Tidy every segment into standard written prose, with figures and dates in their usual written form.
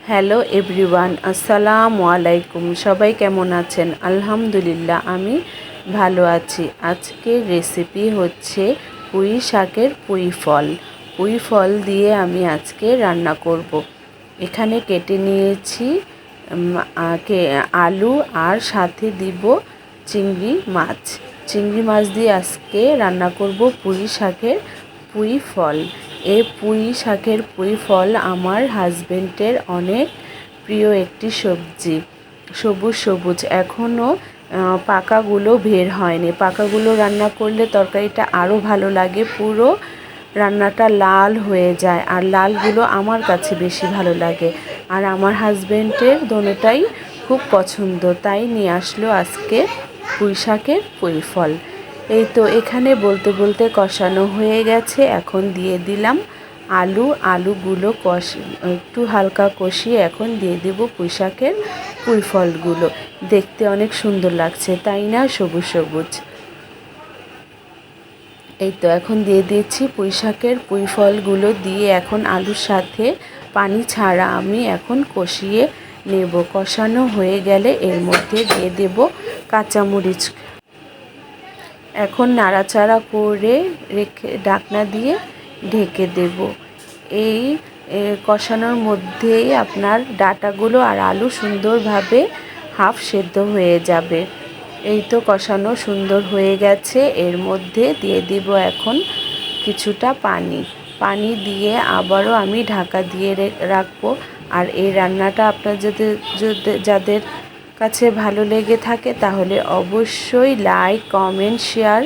Hello everyone, আসসালামু আলাইকুম। সবাই কেমন আছেন? আলহামদুলিল্লাহ, আমি ভালো আছি। আজকের রেসিপি হচ্ছে পুঁই শাকের পুঁই ফল। পুঁই ফল দিয়ে আমি আজকে রান্না করব। এখানে কেটে নিয়েছি আলু আর সাথে দিব চিংড়ি মাছ। চিংড়ি মাছ দিয়ে আজকে রান্না করব পুঁই শাকের পুঁই ফল। এই পুঁই শাকের পুঁই ফল আমার হাজবেন্ডের অনেক প্রিয় একটি সবজি। সবুজ সবুজ, এখনও পাকাগুলো বের হয়নি। পাকাগুলো রান্না করলে তরকারিটা আরও ভালো লাগে, পুরো রান্নাটা লাল হয়ে যায়। আর লালগুলো আমার কাছে বেশি ভালো লাগে, আর আমার হাজবেন্ডের দোনোটাই খুব পছন্দ, তাই নিয়ে আসলো আজকে পুঁই শাকের পুঁই ফল। এই তো এখানে বলতে বলতে কষানো হয়ে গেছে। এখন দিয়ে দিলাম আলুগুলো একটু হালকা কষিয়ে এখন দিয়ে দেব পুঁই শাকের পুঁই ফলগুলো। দেখতে অনেক সুন্দর লাগছে, তাই না? সবুজ সবুজ। এই তো এখন দিয়ে দিয়েছি পুঁই শাকের পুঁই ফলগুলো দিয়ে এখন আলুর সাথে পানি ছাড়া আমি এখন কষিয়ে নেব। কষানো হয়ে গেলে এর মধ্যে দিয়ে দেব কাঁচামরিচ। এখন নাড়াচাড়া করে রেখে ঢাকনা দিয়ে ঢেকে দেব। এই কষানোর মধ্যেই আপনার ডাঁটাগুলো আর আলু সুন্দরভাবে হাফ সেদ্ধ হয়ে যাবে। এই তো কষানো সুন্দর হয়ে গেছে। এর মধ্যে দিয়ে দিব এখন কিছুটা পানি দিয়ে আবারও আমি ঢাকা দিয়ে রাখবো। আর এই রান্নাটা আপনার যাদের কাছে ভালো লেগে থাকে তাহলে অবশ্যই লাইক, কমেন্ট, শেয়ার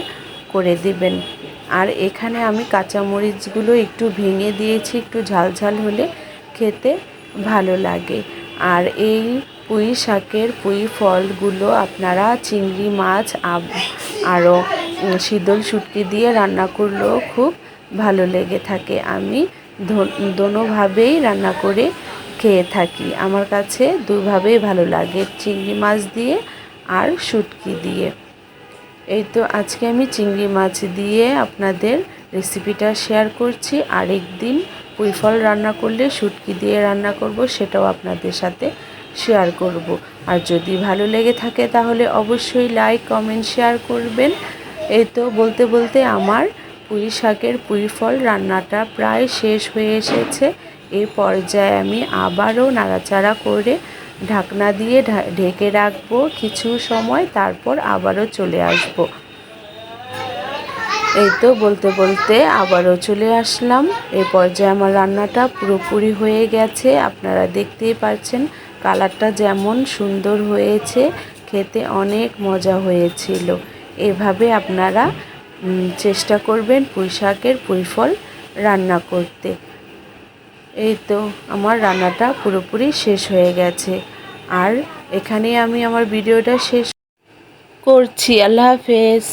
করে দিবেন। আর এখানে আমি কাঁচামরিচগুলো একটু ভেঙে দিয়েছি, একটু ঝাল ঝাল হলে খেতে ভালো লাগে। আর এই পুঁই শাকের পুঁই ফলগুলো আপনারা চিংড়ি মাছ আরও শীতল শুটকি দিয়ে রান্না করলেও খুব ভালো লেগে থাকে। আমি দোনোভাবেই রান্না করে খেয়ে থাকি। আমার কাছে দুভাবেই ভালো লাগে, চিংড়ি মাছ দিয়ে আর শুটকি দিয়ে। এই তো আজকে আমি চিংড়ি মাছ দিয়ে আপনাদের রেসিপিটা শেয়ার করছি। আরেক দিন পুঁই ফল রান্না করলে শুটকি দিয়ে রান্না করব, সেটাও আপনাদের সাথে শেয়ার করব। আর যদি ভালো লেগে থাকে তাহলে অবশ্যই লাইক, কমেন্ট, শেয়ার করবেন। এই তো বলতে বলতে আমার পুঁই শাকের পুঁই ফল রান্নাটা প্রায় শেষ হয়ে এসেছে। এই পর্যায়ে আমি আবারও নাড়াচাড়া করে ঢাকনা দিয়ে ঢেকে রাখবো কিছু সময়, তারপর আবারও চলে আসব। এই তো বলতে বলতে আবারও চলে আসলাম। এই পর্যায়ে আমার রান্নাটা পুরোপুরি হয়ে গেছে। আপনারা দেখতেই পাচ্ছেন কালারটা যেমন সুন্দর হয়েছে, খেতে অনেক মজা হয়েছিল। এভাবে আপনারা চেষ্টা করবেন পুঁই শাকের পুঁই ফল রান্না করতে। এই তো আমার রান্নাটা পুরোপুরি শেষ হয়ে গেছে। আর এখানে আমি আমার ভিডিওটা শেষ করছি। আল্লাহ হাফেজ।